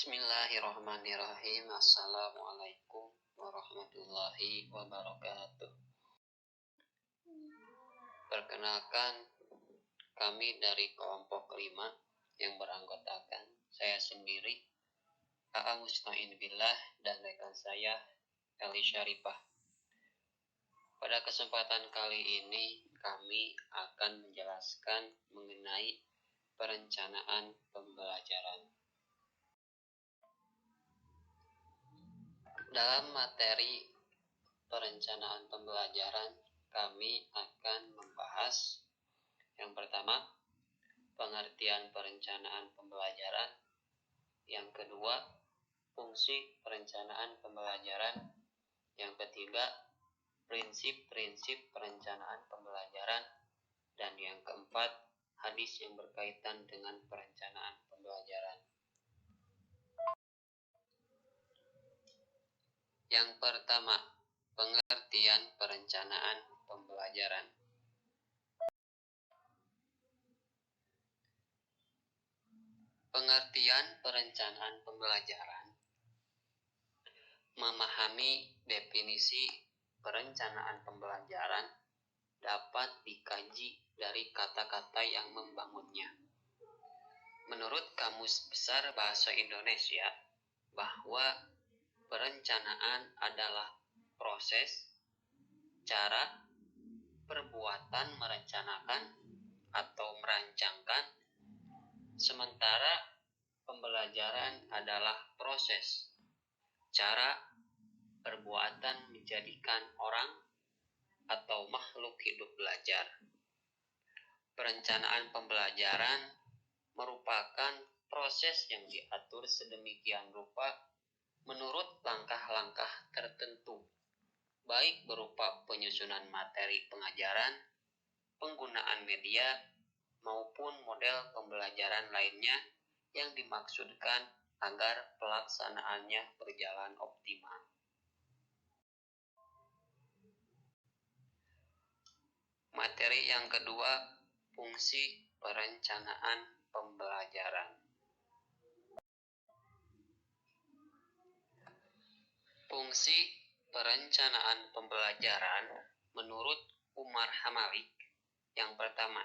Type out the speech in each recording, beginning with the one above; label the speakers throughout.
Speaker 1: Bismillahirrahmanirrahim. Assalamualaikum warahmatullahi wabarakatuh. Perkenalkan, kami dari kelompok 5 yang beranggotakan saya sendiri, A.A. Musta'in Billah, dan rekan saya, Eli Syarifah. Pada kesempatan kali ini, kami akan menjelaskan mengenai perencanaan pembelajaran. Dalam materi perencanaan pembelajaran, kami akan membahas yang pertama, pengertian perencanaan pembelajaran. Yang kedua, fungsi perencanaan pembelajaran. Yang ketiga, prinsip-prinsip perencanaan pembelajaran. Dan yang keempat, hadis yang berkaitan dengan perencanaan pembelajaran. Yang pertama, pengertian perencanaan pembelajaran. Pengertian perencanaan pembelajaran memahami definisi perencanaan pembelajaran dapat dikaji dari kata-kata yang membangunnya. Menurut Kamus Besar Bahasa Indonesia, bahwa perencanaan adalah proses, cara, perbuatan merencanakan atau merancangkan, sementara pembelajaran adalah proses, cara, perbuatan menjadikan orang atau makhluk hidup belajar. Perencanaan pembelajaran merupakan proses yang diatur sedemikian rupa menurut langkah-langkah tertentu, baik berupa penyusunan materi pengajaran, penggunaan media, maupun model pembelajaran lainnya yang dimaksudkan agar pelaksanaannya berjalan optimal. Materi yang kedua, fungsi perencanaan pembelajaran. Fungsi perencanaan pembelajaran menurut Umar Hamalik, yang pertama,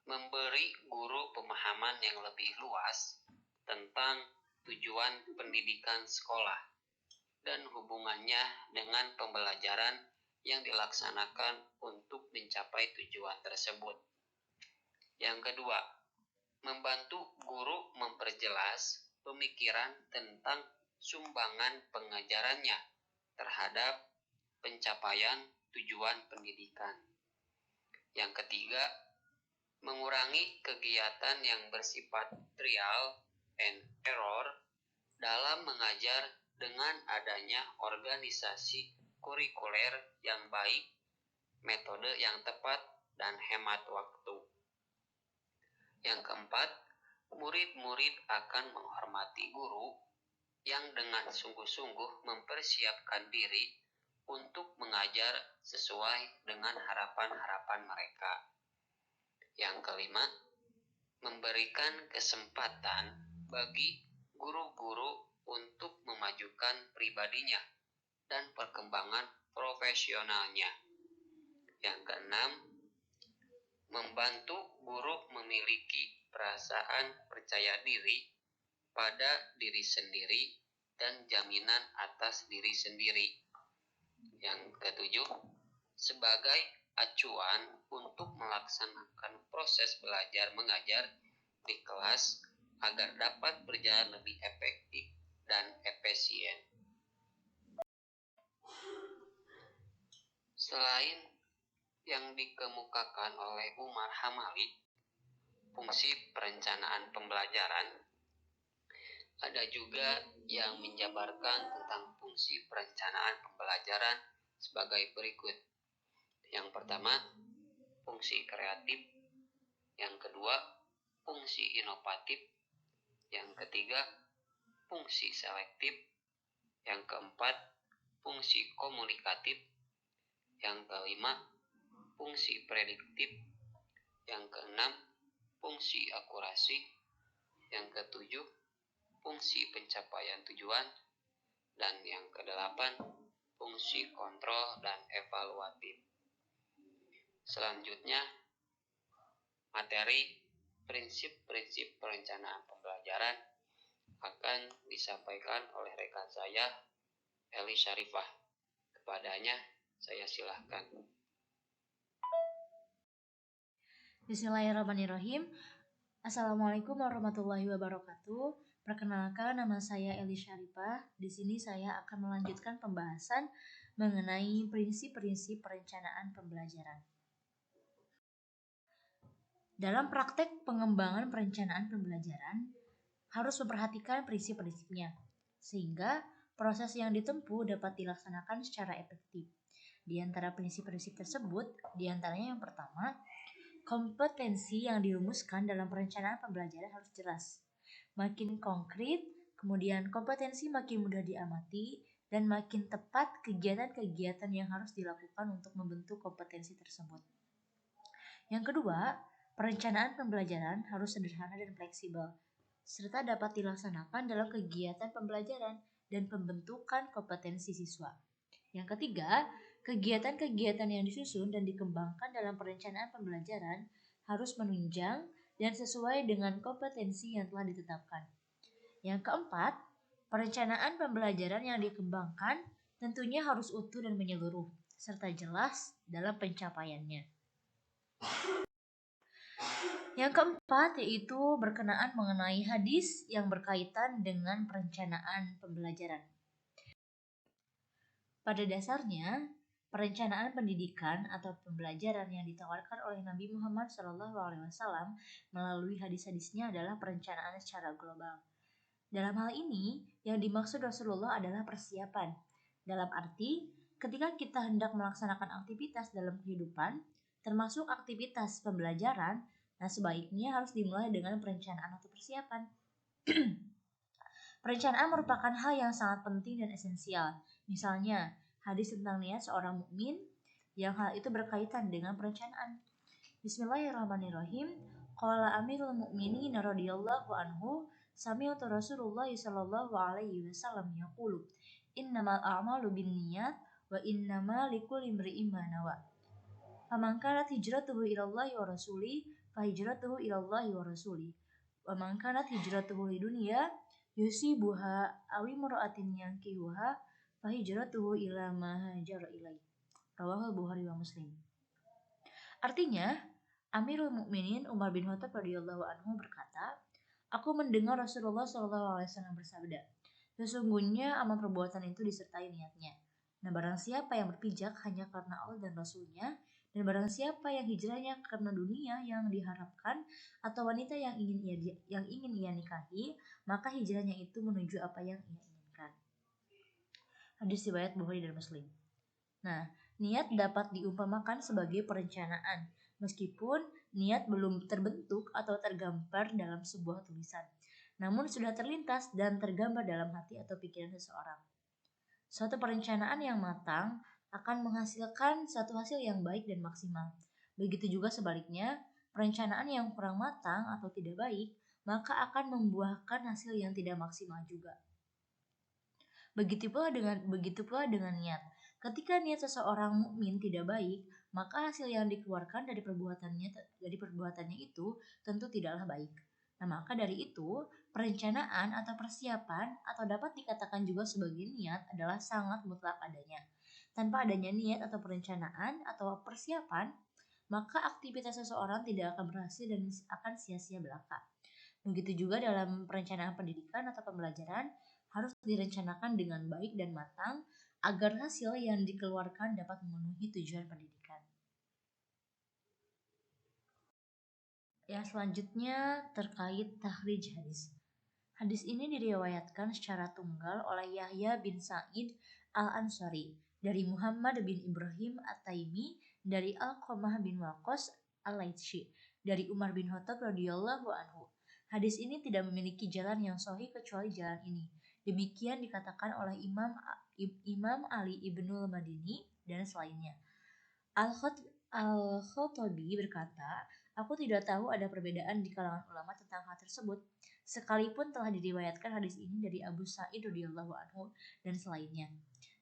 Speaker 1: memberi guru pemahaman yang lebih luas tentang tujuan pendidikan sekolah dan hubungannya dengan pembelajaran yang dilaksanakan untuk mencapai tujuan tersebut. Yang kedua, membantu guru memperjelas pemikiran tentang sumbangan pengajarannya terhadap pencapaian tujuan pendidikan. Yang ketiga, mengurangi kegiatan yang bersifat trial and error dalam mengajar dengan adanya organisasi kurikuler yang baik, metode yang tepat, dan hemat waktu. Yang keempat, murid-murid akan menghormati guru yang dengan sungguh-sungguh mempersiapkan diri untuk mengajar sesuai dengan harapan-harapan mereka. Yang kelima, memberikan kesempatan bagi guru-guru untuk memajukan pribadinya dan perkembangan profesionalnya. Yang keenam, membantu guru memiliki perasaan percaya diri pada diri sendiri dan jaminan atas diri sendiri. Yang ketujuh, sebagai acuan untuk melaksanakan proses belajar mengajar di kelas agar dapat berjalan lebih efektif dan efisien. Selain yang dikemukakan oleh Umar Hamalik, fungsi perencanaan pembelajaran, ada juga yang menjabarkan tentang fungsi perencanaan pembelajaran sebagai berikut. Yang pertama, fungsi kreatif. Yang kedua, fungsi inovatif. Yang ketiga, fungsi selektif. Yang keempat, fungsi komunikatif. Yang kelima, fungsi prediktif. Yang keenam, fungsi akurasi. Yang ketujuh, fungsi pencapaian tujuan, dan yang kedelapan, fungsi kontrol dan evaluatif. Selanjutnya, materi prinsip-prinsip perencanaan pembelajaran akan disampaikan oleh rekan saya, Eli Syarifah. Kepadanya, saya silahkan.
Speaker 2: Bismillahirrahmanirrahim. Assalamualaikum warahmatullahi wabarakatuh. Perkenalkan, nama saya Eli Syarifah. Di sini saya akan melanjutkan pembahasan mengenai prinsip-prinsip perencanaan pembelajaran. Dalam praktek pengembangan perencanaan pembelajaran, harus memperhatikan prinsip-prinsipnya, sehingga proses yang ditempuh dapat dilaksanakan secara efektif. Di antara prinsip-prinsip tersebut, di antaranya yang pertama, kompetensi yang dirumuskan dalam perencanaan pembelajaran harus jelas. Makin konkret, kemudian kompetensi makin mudah diamati, dan makin tepat kegiatan-kegiatan yang harus dilakukan untuk membentuk kompetensi tersebut. Yang kedua, perencanaan pembelajaran harus sederhana dan fleksibel, serta dapat dilaksanakan dalam kegiatan pembelajaran dan pembentukan kompetensi siswa. Yang ketiga, kegiatan-kegiatan yang disusun dan dikembangkan dalam perencanaan pembelajaran harus menunjang dan sesuai dengan kompetensi yang telah ditetapkan. Yang keempat, perencanaan pembelajaran yang dikembangkan tentunya harus utuh dan menyeluruh, serta jelas dalam pencapaiannya. Yang keempat yaitu berkenaan mengenai hadis yang berkaitan dengan perencanaan pembelajaran. Pada dasarnya, perencanaan pendidikan atau pembelajaran yang ditawarkan oleh Nabi Muhammad SAW melalui hadis-hadisnya adalah perencanaan secara global. Dalam hal ini, yang dimaksud Rasulullah adalah persiapan. Dalam arti, ketika kita hendak melaksanakan aktivitas dalam kehidupan, termasuk aktivitas pembelajaran, nah sebaiknya harus dimulai dengan perencanaan atau persiapan. Perencanaan merupakan hal yang sangat penting dan esensial. Misalnya, hadis tentang niat seorang mukmin yang hal itu berkaitan dengan perencanaan. Bismillahirrahmanirrahim. Qala Amirul Mukminin radhiyallahu anhu, sami'tu Rasulullah sallallahu alaihi wasallam yaqulu, innamal a'malu binniyat wa innama likulli imri'in ma nawa. Faman kanat hijratuhu ilallahi wa rasuli, fa hijratuhu ilallahi wa rasuli. Wa man kanat hijratuhu lidunya yusibuha aw imra'atin yankihuha, fa hijratuhu ila ma hajara ilaih. Rawahul Bukhari wa Muslim. Artinya, Amirul Mukminin Umar bin Khattab radhiyallahu anhu berkata, aku mendengar Rasulullah SAW bersabda, sesungguhnya amal perbuatan itu disertai niatnya. Nah, barang siapa yang berpijak hanya karena Allah dan Rasulnya, dan barang siapa yang hijrahnya karena dunia yang diharapkan atau wanita yang ingin ia nikahi, maka hijrahnya itu menuju apa yang ia inginkan. Hadis riwayat Bukhari dan Muslim. Nah, niat dapat diumpamakan sebagai perencanaan, meskipun niat belum terbentuk atau tergambar dalam sebuah tulisan, namun sudah terlintas dan tergambar dalam hati atau pikiran seseorang. Suatu perencanaan yang matang akan menghasilkan satu hasil yang baik dan maksimal. Begitu juga sebaliknya, perencanaan yang kurang matang atau tidak baik, maka akan membuahkan hasil yang tidak maksimal juga. Begitu pula dengan niat. Ketika niat seseorang mukmin tidak baik, maka hasil yang dikeluarkan dari perbuatannya itu tentu tidaklah baik. Nah, maka dari itu, perencanaan atau persiapan atau dapat dikatakan juga sebagai niat adalah sangat mutlak adanya. Tanpa adanya niat atau perencanaan atau persiapan, maka aktivitas seseorang tidak akan berhasil dan akan sia-sia belaka. Begitu juga dalam perencanaan pendidikan atau pembelajaran harus direncanakan dengan baik dan matang agar hasil yang dikeluarkan dapat memenuhi tujuan pendidikan. Yang selanjutnya terkait takhrij hadis. Hadis ini diriwayatkan secara tunggal oleh Yahya bin Sa'id al-Ansari dari Muhammad bin Ibrahim at-Taimi dari Alqamah bin Waqqas al-Laitsi dari Umar bin Khattab radhiyallahu anhu. Hadis ini tidak memiliki jalan yang sahih kecuali jalan ini. Demikian dikatakan oleh Imam Ali Ibnul Madini dan selainnya. Al-Khattabi berkata, Aku tidak tahu ada perbedaan di kalangan ulama tentang hal tersebut. Sekalipun telah diriwayatkan hadis ini dari Abu Sa'id radhiyallahu anhu dan selainnya.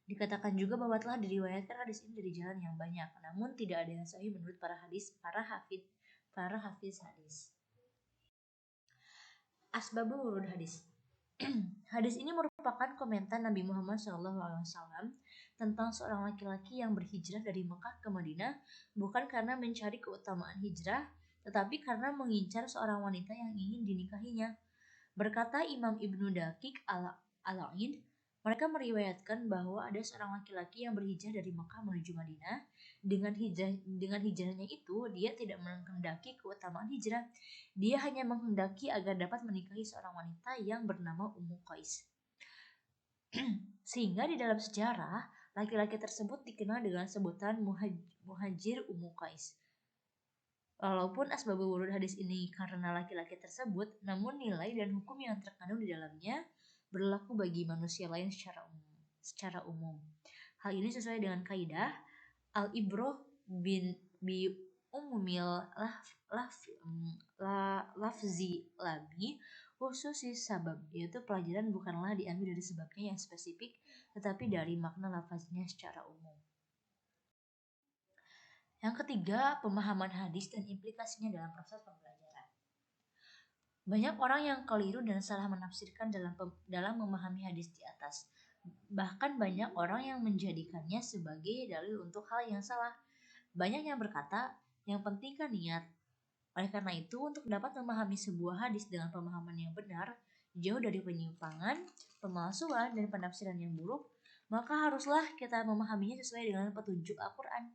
Speaker 2: Dikatakan juga bahwa telah diriwayatkan hadis ini dari jalan yang banyak, namun tidak ada yang sahih menurut para hafiz hadis. Asbabul wurud hadis. Hadis ini merupakan komentar Nabi Muhammad SAW tentang seorang laki-laki yang berhijrah dari Mekah ke Madinah bukan karena mencari keutamaan hijrah, tetapi karena mengincar seorang wanita yang ingin dinikahinya. Berkata Imam Ibnu Daqiq al-Aid, mereka meriwayatkan bahwa ada seorang laki-laki yang berhijrah dari Mekah menuju Madinah. Dengan hijrahnya itu, dia tidak menghendaki keutamaan hijrah. Dia hanya menghendaki agar dapat menikahi seorang wanita yang bernama Ummu Qais. Sehingga di dalam sejarah, laki-laki tersebut dikenal dengan sebutan Muhajir Ummu Qais. Walaupun asbabul wurud hadis ini karena laki-laki tersebut, namun nilai dan hukum yang terkandung di dalamnya berlaku bagi manusia lain secara umum. Hal ini sesuai dengan kaidah al-ibroh bi umumil lafzi labi khususi sabab, yaitu pelajaran bukanlah diambil dari sebabnya yang spesifik, tetapi dari makna lafaznya secara umum. Yang ketiga, pemahaman hadis dan implikasinya dalam proses pembelajaran. Banyak orang yang keliru dan salah menafsirkan dalam memahami hadis di atas. Bahkan banyak orang yang menjadikannya sebagai dalil untuk hal yang salah. Banyak yang berkata, yang penting kan niat. Oleh karena itu, untuk dapat memahami sebuah hadis dengan pemahaman yang benar, jauh dari penyimpangan, pemalsuan, dan penafsiran yang buruk, maka haruslah kita memahaminya sesuai dengan petunjuk Al-Quran,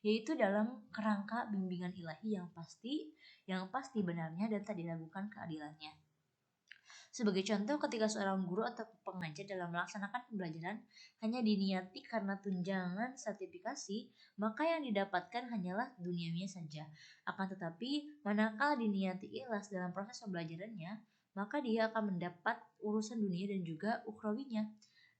Speaker 2: yaitu dalam kerangka bimbingan ilahi yang pasti benarnya dan tak diragukan keadilannya. Sebagai contoh, ketika seorang guru atau pengajar dalam melaksanakan pembelajaran hanya diniati karena tunjangan sertifikasi, maka yang didapatkan hanyalah duniawinya saja. Akan tetapi, manakala diniati ikhlas dalam proses pembelajarannya, maka dia akan mendapat urusan dunia dan juga ukhrawinya.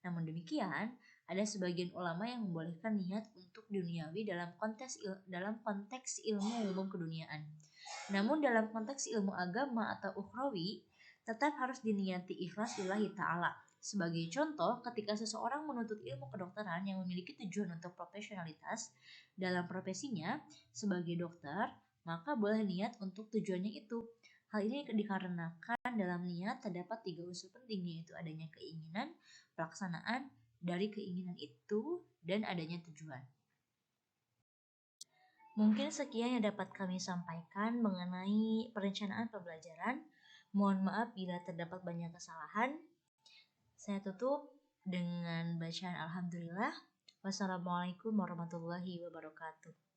Speaker 2: Namun demikian, ada sebagian ulama yang membolehkan niat untuk duniawi dalam konteks ilmu umum keduniaan. Namun dalam konteks ilmu agama atau ukhrawi, tetap harus diniati ikhlas lillahi ta'ala. Sebagai contoh, ketika seseorang menuntut ilmu kedokteran yang memiliki tujuan untuk profesionalitas dalam profesinya sebagai dokter, maka boleh niat untuk tujuannya itu. Hal ini dikarenakan dalam niat terdapat 3 unsur penting, yaitu adanya keinginan, pelaksanaan dari keinginan itu, dan adanya tujuan. Mungkin sekian yang dapat kami sampaikan mengenai perencanaan pembelajaran. Mohon maaf bila terdapat banyak kesalahan. Saya tutup dengan bacaan Alhamdulillah. Wassalamualaikum warahmatullahi wabarakatuh.